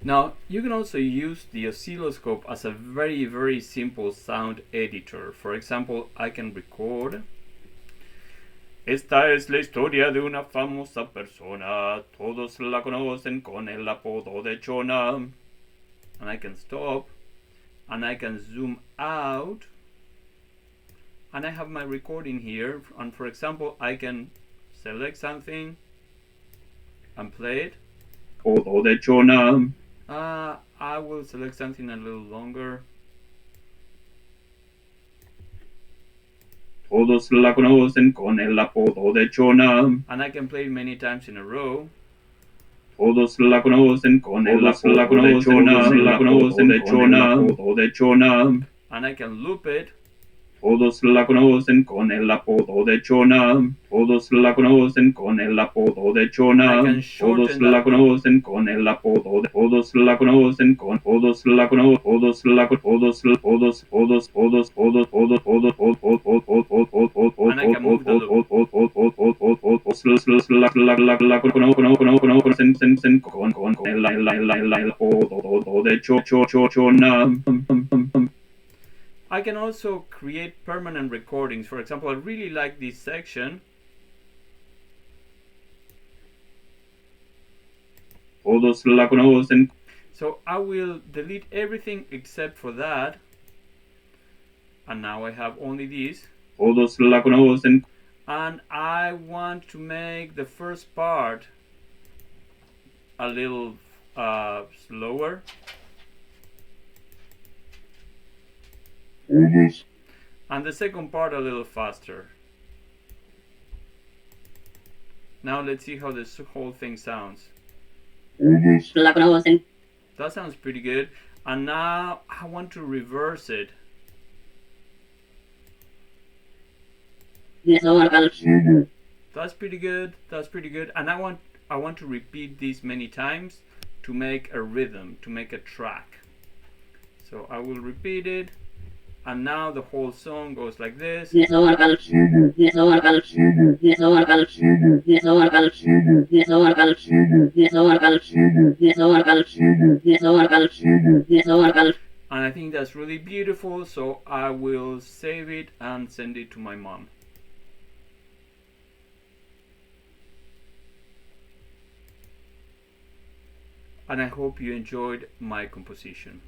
Now, you can also use the oscilloscope as a very simple sound editor. For example, I can record. Esta es la historia de una famosa persona. Todos la conocen con el apodo de Chona. And I can stop. And I can zoom out. And I have my recording here. And for example, I can select something and play it. Apodo de Chona. I will select something a little longer. Todos la conocen con el apodo de Chona. And I can play it many times in a row. Todos la conocen con el apodo de Chona. La conocen con el apodo de Chona. And I can loop it. Todos la conocen con el apodo de Chona. Todos la conocen con el apodo de Chona. Todos la conocen con el apodo de. Todos la conocen con. Todos la conocen. Todos la todos todos todos todos todos todos todos. And I can move the loop. I can also create permanent recordings. For example, I really like this section. Todos la conocen. So I will delete everything except for that. And now I have only this. Todos la conocen. And I want to make the first part a little slower. And the second part a little faster. Now let's see how this whole thing sounds. That sounds pretty good. And now I want to reverse it. That's pretty good. That's pretty good. And I want to repeat this many times to make a rhythm, to make a track. So I will repeat it. And now the whole song goes like this. And I think that's really beautiful, so I will save it and send it to my mom. And I hope you enjoyed my composition.